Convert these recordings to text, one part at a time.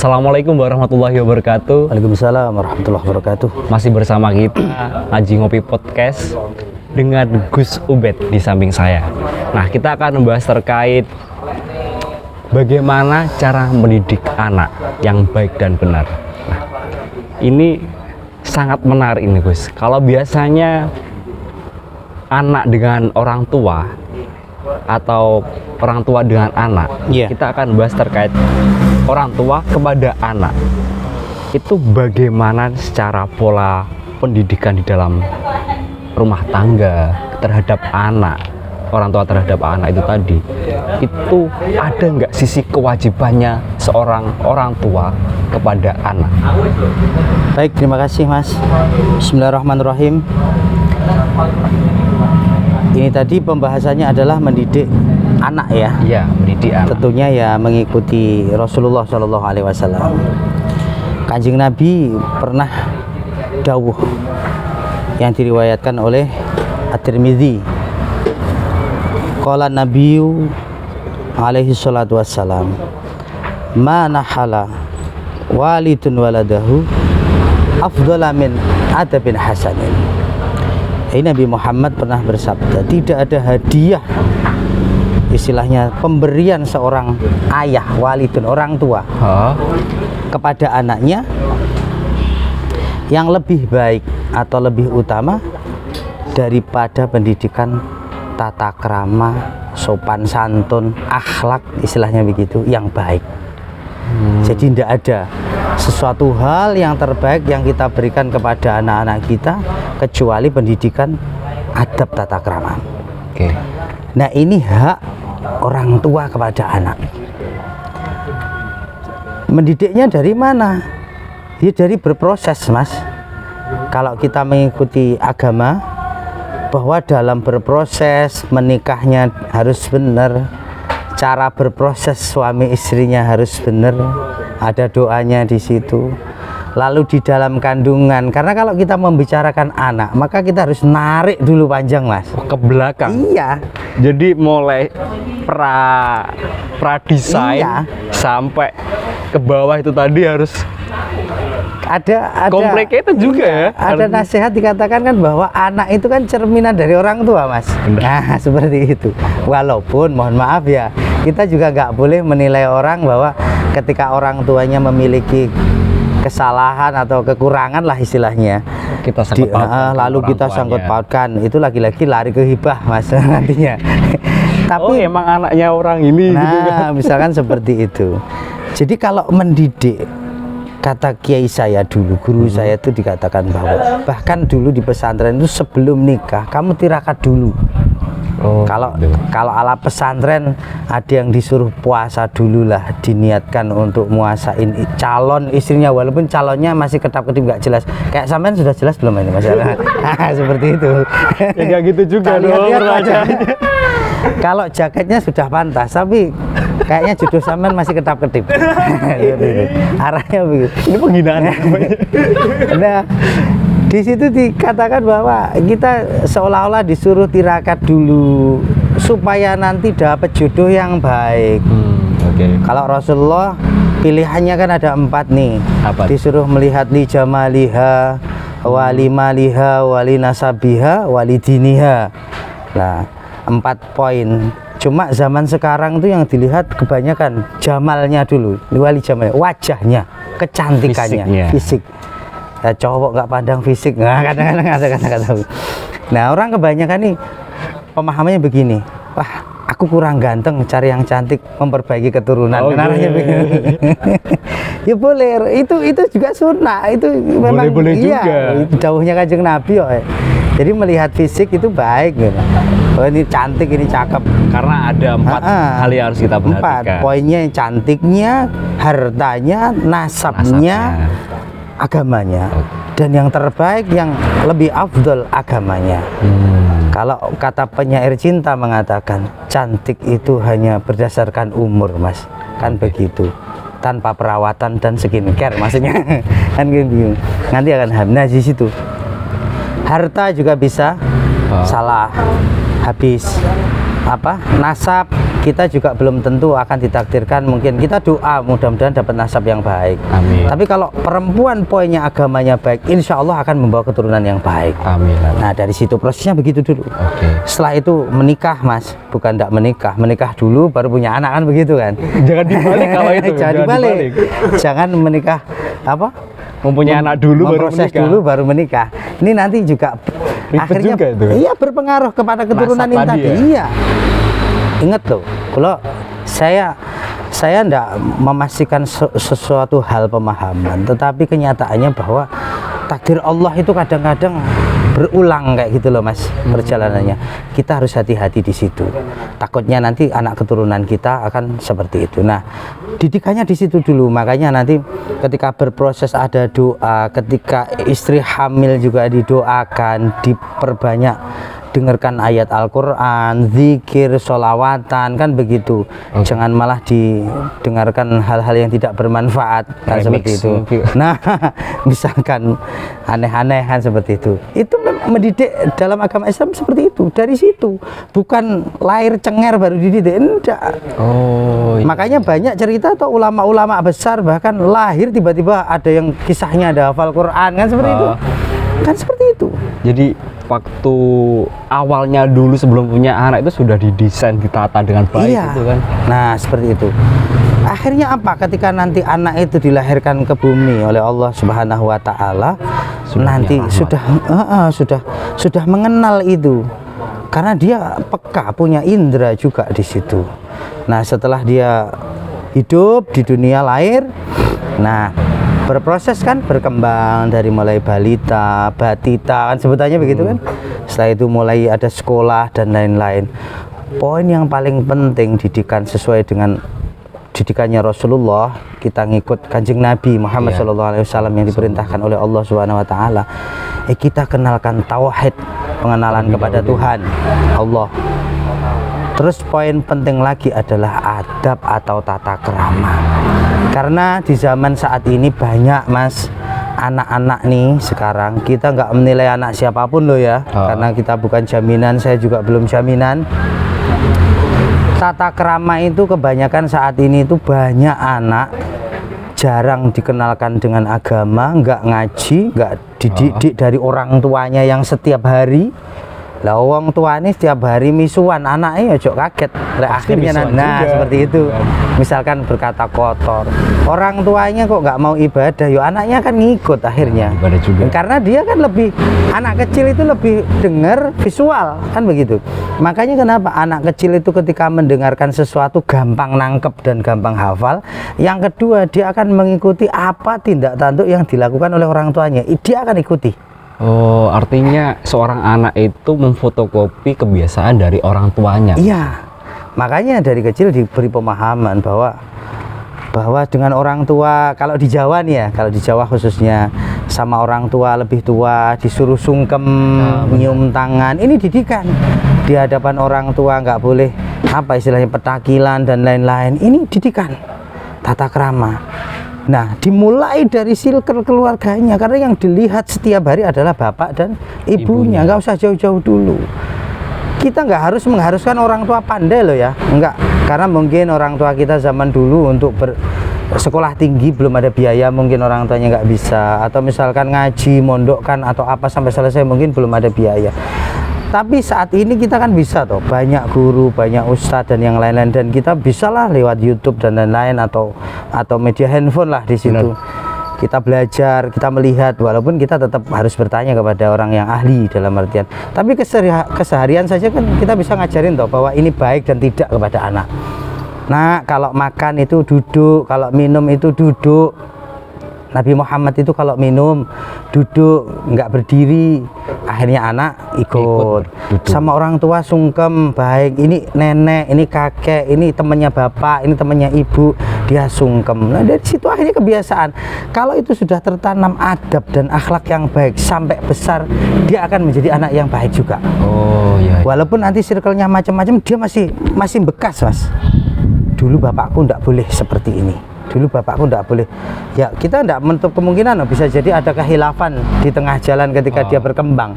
Assalamualaikum warahmatullahi wabarakatuh. Waalaikumsalam warahmatullahi wabarakatuh. Masih bersama kita Ngaji Ngopi Podcast dengan Gus Ubed di samping saya. Nah, kita akan membahas terkait bagaimana cara mendidik anak yang baik dan benar. Nah, ini sangat menarik ini, Gus. Kalau biasanya anak dengan orang tua atau orang tua dengan anak, kita akan bahas terkait orang tua kepada anak. Itu bagaimana secara pola pendidikan di dalam rumah tangga terhadap anak, orang tua terhadap anak itu tadi, itu ada nggak sisi kewajibannya seorang orang tua kepada anak? Baik, terima kasih Mas. Bismillahirrahmanirrahim. Ini tadi pembahasannya adalah mendidik anak ya. Iya, mendidik anak. Tentunya ya mengikuti Rasulullah SAW. Kanjeng Nabi pernah dawuh yang diriwayatkan oleh At-Tirmidzi. Qala Nabiyyu alaihi salatu wassalam, ma nahala walidun waladahu afdhala min adabin hasanin. Nabi Muhammad pernah bersabda, tidak ada hadiah, istilahnya pemberian seorang ayah, walidun, orang tua, kepada anaknya yang lebih baik atau lebih utama daripada pendidikan tata krama, sopan santun, akhlak, istilahnya begitu, yang baik. Jadi tidak ada sesuatu hal yang terbaik yang kita berikan kepada anak-anak kita kecuali pendidikan adab tata krama. Nah, ini hak orang tua kepada anak. Mendidiknya dari mana? Ya dari berproses, Mas. Kalau kita mengikuti agama, bahwa dalam berproses menikahnya harus benar, cara berproses suami istrinya harus benar, ada doanya di situ. Lalu di dalam kandungan, karena kalau kita membicarakan anak, maka kita harus narik dulu panjang, Mas, ke belakang. Iya. Jadi mulai pra desain sampai ke bawah itu tadi harus ada complicated juga ya. Ada nasihat dikatakan kan bahwa anak itu kan cerminan dari orang tua, Mas. Nah, seperti itu. Walaupun mohon maaf ya, kita juga nggak boleh menilai orang bahwa ketika orang tuanya memiliki kesalahan atau kekurangan lah istilahnya, kita sangkut pautkan lalu kita sangkut pautkan, itu lagi-lagi lari ke hibah, Mas, nantinya. Tapi emang anaknya orang ini gitu kan. Misalkan seperti itu. Jadi kalau mendidik, kata kiai saya dulu, guru saya itu dikatakan bahwa bahkan dulu di pesantren itu sebelum nikah kamu tirakat dulu. Kalau ala pesantren ada yang disuruh puasa dulu lah, diniatkan untuk muasain calon istrinya, walaupun calonnya masih kedap-kedip nggak jelas. Kayak sampean sudah jelas belum ini masalah? Seperti itu. Ya nggak gitu juga dong. Kalau jaketnya sudah pantas, tapi kayaknya jodoh sampean masih kedap-kedip. Arahnya begitu. Ini penghinaan. Nah, di situ dikatakan bahwa kita seolah-olah disuruh tirakat dulu supaya nanti dapat jodoh yang baik. Kalau Rasulullah pilihannya kan ada 4 nih. Disuruh melihat li jamaliha, wali maliha, wali nasabiha, wali diniha. Nah, 4 poin. Cuma zaman sekarang tuh yang dilihat kebanyakan jamalnya dulu, wali jamalnya, wajahnya, kecantikannya, fisik. Ya, cowok nggak pandang fisik, kadang-kadang ada kata-kata. Nah, orang kebanyakan nih pemahamannya begini, wah aku kurang ganteng, cari yang cantik, memperbaiki keturunan. Kenaranya begini. Ya boleh, itu juga sunnah, itu memang boleh juga. Jauhnya Kanjeng Nabi. Jadi melihat fisik itu baik gitu. Oh, ini cantik, ini cakep. Karena ada 4 hal yang harus kita perhatikan. 4 poinnya, cantiknya, hartanya, nasabnya, agamanya. Dan yang terbaik, yang lebih afdol, agamanya. Kalau kata penyair cinta mengatakan, cantik itu hanya berdasarkan umur, Mas. Kan begitu. Tanpa perawatan dan skincare, maksudnya. Kan gitu. Nanti akan habis di situ. Harta juga bisa salah, habis. Nasab kita juga belum tentu akan ditakdirkan. Mungkin kita doa mudah-mudahan dapat nasab yang baik. Amin. Tapi kalau perempuan poinnya agamanya baik, insya Allah akan membawa keturunan yang baik. Amin. Nah dari situ prosesnya begitu dulu. Oke. Setelah itu menikah mas, bukan tidak menikah dulu baru punya anak kan begitu kan? Jangan dibalik kalau itu. Jangan dibalik. Jangan menikah apa? Mempunyai anak dulu baru Memproses menikah. dulu baru menikah. Ini nanti juga Ribet akhirnya juga itu kan? iya berpengaruh kepada keturunan Nasab ini tadi tadi. ya? Iya. Ingat loh, kalau saya tidak memastikan sesuatu hal pemahaman, tetapi kenyataannya bahwa takdir Allah itu kadang-kadang berulang kayak gitu loh mas perjalanannya. Kita harus hati-hati di situ. Takutnya nanti anak keturunan kita akan seperti itu. Nah, didikannya di situ dulu. Makanya nanti ketika berproses ada doa, ketika istri hamil juga didoakan, diperbanyak dengarkan ayat Al-Quran, zikir, sholawatan, kan begitu. Jangan malah didengarkan hal-hal yang tidak bermanfaat, kan seperti itu. Nah, misalkan aneh-aneh kan seperti itu. Itu mendidik dalam agama Islam seperti itu. Dari situ, bukan lahir cenger baru dididik, enggak. Oh. Iya. Makanya banyak cerita atau ulama-ulama besar bahkan lahir tiba-tiba ada yang kisahnya ada hafal Quran, kan seperti itu. Kan seperti itu. Jadi waktu awalnya dulu sebelum punya anak itu sudah didesain, ditata dengan baik gitu kan. Nah, seperti itu. Akhirnya apa? Ketika nanti anak itu dilahirkan ke bumi oleh Allah Subhanahu wa taala, nanti sudah mengenal itu. Karena dia peka, punya indera juga di situ. Nah, setelah dia hidup di dunia lahir, nah berproses kan, berkembang dari mulai balita, batita kan sebutannya begitu kan. Setelah itu mulai ada sekolah dan lain-lain. Poin yang paling penting didikan sesuai dengan didikannya Rasulullah, kita ngikut Kanjeng Nabi Muhammad SAW yang diperintahkan oleh Allah Subhanahu wa taala. Kita kenalkan tauhid, pengenalan kepada Tuhan Allah. Terus poin penting lagi adalah adab atau tata krama. Karena di zaman saat ini banyak mas anak-anak nih sekarang, kita nggak menilai anak siapapun loh ya, karena kita bukan jaminan, saya juga belum jaminan. Tata krama itu kebanyakan saat ini itu banyak anak jarang dikenalkan dengan agama, nggak ngaji, nggak dididik dari orang tuanya yang setiap hari. Lah wong tuane setiap hari misuan, anaknya ojo kaget. Lah akhirnya nah seperti itu. Misalkan berkata kotor, orang tuanya kok nggak mau ibadah, yo anaknya kan ngikut akhirnya. Ibadah juga. Karena dia kan lebih, anak kecil itu lebih dengar visual kan begitu. Makanya kenapa anak kecil itu ketika mendengarkan sesuatu gampang nangkep dan gampang hafal. Yang kedua, dia akan mengikuti apa tindak tanduk yang dilakukan oleh orang tuanya. Dia akan ikuti. Oh, artinya seorang anak itu memfotokopi kebiasaan dari orang tuanya. Iya, makanya dari kecil diberi pemahaman bahwa dengan orang tua, kalau di Jawa nih ya, kalau di Jawa khususnya sama orang tua lebih tua disuruh sungkem, nyium tangan, ini didikan. Di hadapan orang tua nggak boleh apa istilahnya petakilan dan lain-lain, ini didikan, tata krama. Nah, dimulai dari circle keluarganya, karena yang dilihat setiap hari adalah bapak dan ibunya. Nggak usah jauh-jauh dulu. Kita nggak harus mengharuskan orang tua pandai loh ya, enggak. Karena mungkin orang tua kita zaman dulu untuk sekolah tinggi belum ada biaya, mungkin orang tuanya nggak bisa. Atau misalkan ngaji, mondokkan atau apa sampai selesai mungkin belum ada biaya. Tapi saat ini kita kan bisa toh, banyak guru, banyak ustadz dan yang lain-lain, dan kita bisalah lewat YouTube dan lain-lain atau media handphone lah di situ. Kita belajar, kita melihat, walaupun kita tetap harus bertanya kepada orang yang ahli dalam artian. Tapi keseharian saja kan kita bisa ngajarin toh bahwa ini baik dan tidak kepada anak. Nah, kalau makan itu duduk, kalau minum itu duduk. Nabi Muhammad itu kalau minum duduk, nggak berdiri. Akhirnya anak ikut. Sama orang tua sungkem, baik. Ini nenek, ini kakek, ini temannya bapak, ini temannya ibu, dia sungkem. Nah dari situ akhirnya kebiasaan. Kalau itu sudah tertanam adab dan akhlak yang baik sampai besar, dia akan menjadi anak yang baik juga. Oh iya. Walaupun nanti circle-nya macam-macam, dia masih bekas mas. Dulu bapakku nggak boleh seperti ini. Dulu bapakku enggak boleh. Ya, kita enggak menutup kemungkinan bisa jadi ada kehilafan di tengah jalan ketika dia berkembang.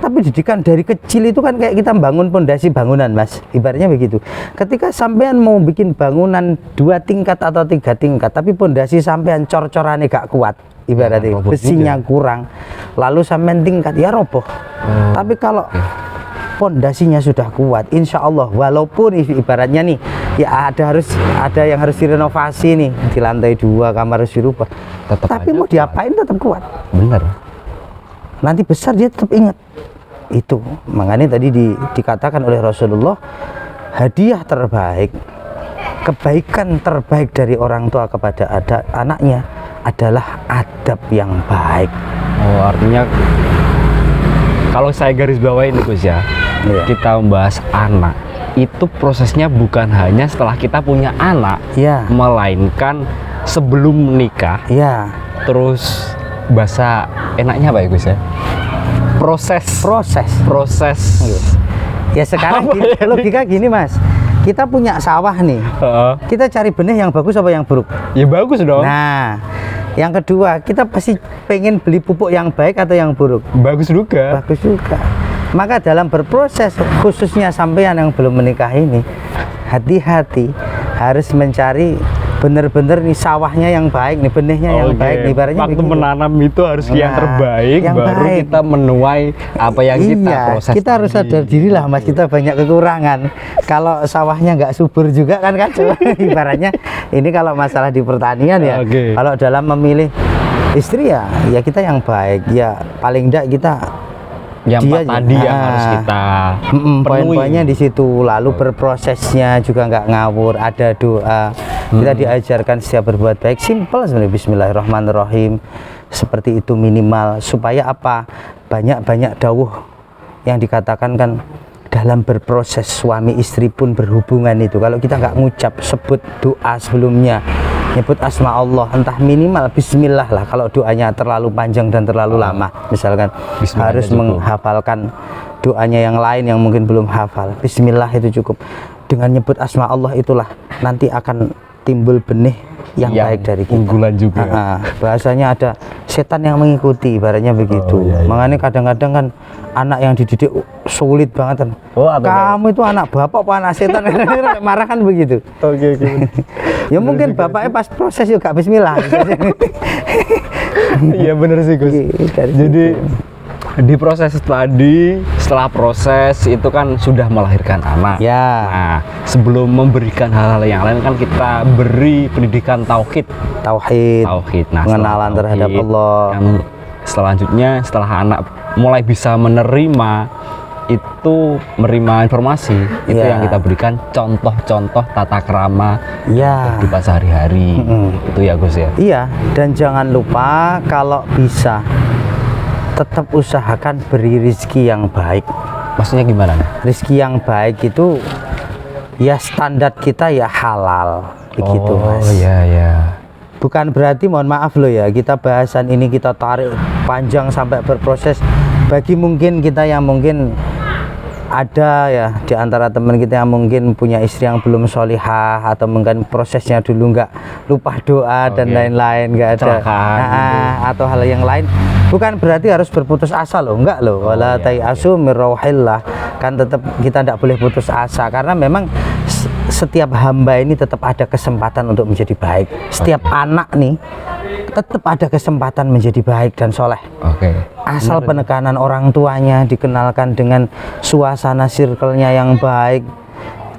Tapi didikan dari kecil itu kan kayak kita bangun pondasi bangunan, Mas. Ibaratnya begitu. Ketika sampean mau bikin bangunan 2 tingkat atau 3 tingkat, tapi pondasi sampean cor-corane gak kuat, ibaratnya roboh besinya juga. kurang, lalu sampean tingkat ya roboh. Tapi kalau pondasinya sudah kuat, insya Allah, walaupun ibaratnya nih ya ada yang harus direnovasi nih di lantai 2, kamar harus dirubah, tapi aja mau diapain tetap kuat. Bener. Nanti besar dia tetap ingat itu. Makanya tadi dikatakan oleh Rasulullah, hadiah terbaik, kebaikan terbaik dari orang tua kepada anaknya adalah adab yang baik. Oh, artinya kalau saya garis bawahi ini Gus ya, Iya. kita membahas anak itu prosesnya bukan hanya setelah kita punya anak, Ya, melainkan sebelum menikah. ya, Terus bahasa enaknya apa ya Gus ya? Proses proses. Ya sekarang logika gini, Mas. Kita punya sawah nih. Heeh. Kita cari benih yang bagus apa yang buruk? Ya bagus dong. Nah, yang kedua, kita pasti pengen beli pupuk yang baik atau yang buruk? Bagus juga. Bagus juga. Maka dalam berproses, khususnya sampean yang belum menikah ini, hati-hati harus mencari bener-bener nih sawahnya yang baik nih, benihnya yang Oke. baik nih, ibaratnya Waktu begitu. menanam itu harus yang Nah, terbaik, yang baru baik. kita menuai apa yang kita Iya, proses. kita harus tadi. sadar diri lah, Mas, kita banyak kekurangan. Kalau sawahnya nggak subur juga kan kacau. Ibaratnya ini kalau masalah di pertanian ya, Oke. kalau dalam memilih istri ya kita yang baik, ya paling enggak kita yang dia empat tadi yang ah, harus kita penuhi. poin-poinnya di situ. Lalu berprosesnya juga nggak ngawur, ada doa. Kita diajarkan setiap berbuat baik, simple sebenarnya, bismillahirrahmanirrahim, seperti itu minimal, supaya apa, banyak dawuh yang dikatakan kan dalam berproses suami istri pun berhubungan itu, kalau kita nggak ngucap sebut doa sebelumnya, nyebut asma Allah, entah minimal bismillah lah, kalau doanya terlalu panjang dan terlalu lama misalkan, Bismillah harus aja cukup. menghafalkan doanya yang lain yang mungkin belum hafal. Bismillah itu cukup. Dengan nyebut asma Allah itulah nanti akan timbul benih yang baik dari kita. unggulan juga. Bahasanya ada setan yang mengikuti, ibaratnya begitu. iya, iya. Makanya kadang-kadang kan anak yang dididik sulit banget kan. Oh, apa Kamu itu anak bapak apa anak setan? Marah kan begitu. Oke. Ya mungkin bapaknya pas proses juga bismillah. Iya bener sih Gus. Dari Jadi di proses tadi, setelah proses itu kan sudah melahirkan anak. Ya. Nah, sebelum memberikan hal-hal yang lain kan kita beri pendidikan tauhid. Tauhid, Nah, pengenalan setelah terhadap tauhid, Allah. Yang selanjutnya setelah anak mulai bisa menerima itu, menerima informasi, itu Ya. yang kita berikan contoh-contoh tata krama Ya. kehidupan sehari-hari. Itu ya Gus ya. Iya, dan jangan lupa kalau bisa tetap usahakan beri rizki yang baik. Maksudnya gimana nih? Rizki yang baik itu ya standar kita ya halal begitu, Mas. Oh ya. Bukan berarti, mohon maaf loh ya, kita bahasan ini kita tarik panjang sampai berproses. Bagi mungkin kita yang mungkin ada ya di antara teman kita yang mungkin punya istri yang belum sholihah, atau mungkin prosesnya dulu nggak, lupa doa dan Oke. lain-lain, nggak ada Kecelakaan gitu. atau hal yang lain, bukan berarti harus berputus asa loh, enggak loh. Wala iya, tayasu min rauhillah, kan tetap kita tidak boleh putus asa, karena memang setiap hamba ini tetap ada kesempatan untuk menjadi baik. Setiap anak nih tetap ada kesempatan menjadi baik dan soleh, Oke. asal penekanan orang tuanya, dikenalkan dengan suasana circle-nya yang baik,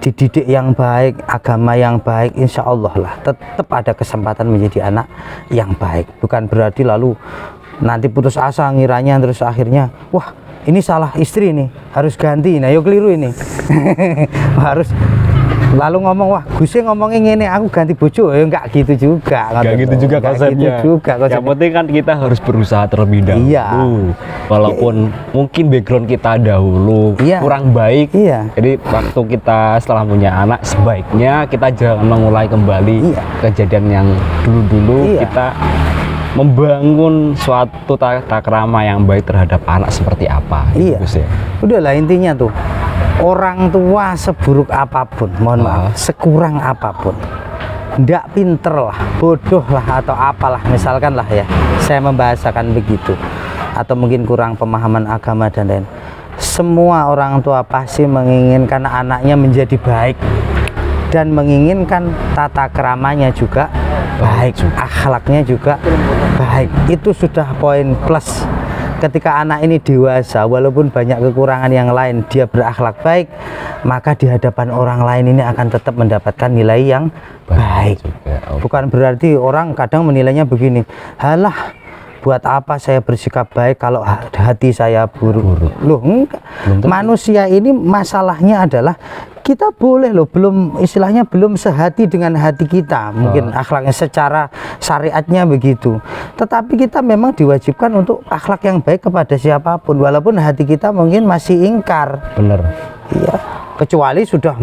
dididik yang baik, agama yang baik, insya Allah lah tetap ada kesempatan menjadi anak yang baik. Bukan berarti lalu nanti putus asa ngiranya, terus akhirnya wah ini salah istri nih, harus ganti. Nah yuk keliru ini. Harus lalu ngomong, wah Gusnya ngomongnya ini, aku ganti bojo. Ya enggak gitu juga. Gak gitu juga Nggak konsepnya. gitu juga konsepnya. Yang penting kan kita harus berusaha terlebih dahulu. Iya. Walaupun mungkin background kita dahulu Iya. kurang baik. Iya. Jadi waktu kita setelah punya anak, sebaiknya kita jangan mengulang kembali Iya. kejadian yang dulu-dulu. Iya. Kita membangun suatu tata krama yang baik terhadap anak seperti apa. Iya. Gus ya. Udahlah, intinya tuh orang tua seburuk apapun, mohon maaf, sekurang apapun, ndak pinter lah, bodoh lah, atau apalah misalkan lah ya, saya membahasakan begitu, atau mungkin kurang pemahaman agama dan lain, semua orang tua pasti menginginkan anaknya menjadi baik dan menginginkan tata keramanya juga baik, akhlaknya juga baik. Itu sudah poin plus. Ketika anak ini dewasa, walaupun banyak kekurangan yang lain, dia berakhlak baik, maka di hadapan orang lain ini akan tetap mendapatkan nilai yang baik. Bukan berarti orang kadang menilainya begini, halah, buat apa saya bersikap baik kalau hati saya buruk. Loh, enggak. Manusia ini masalahnya adalah kita boleh loh, belum istilahnya belum sehati dengan hati kita, mungkin akhlaknya secara syariatnya begitu, tetapi kita memang diwajibkan untuk akhlak yang baik kepada siapapun walaupun hati kita mungkin masih ingkar. Bener. Iya, kecuali sudah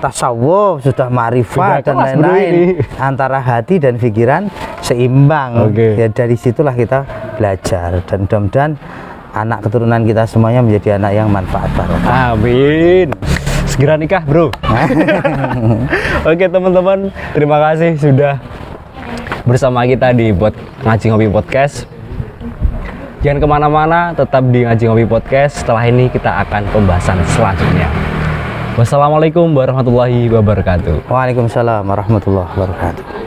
tasawuf, sudah ma'rifat dan lain-lain, antara hati dan pikiran seimbang. Ya dari situlah kita belajar, dan mudah-mudahan anak keturunan kita semuanya menjadi anak yang manfaat barokah. Amin. Segera nikah, bro. Oke teman-teman, terima kasih sudah bersama kita di Ngaji Ngopi Podcast. Jangan kemana-mana, tetap di Ngaji Ngopi Podcast. Setelah ini kita akan pembahasan selanjutnya. Wassalamualaikum warahmatullahi wabarakatuh. Waalaikumsalam warahmatullahi wabarakatuh.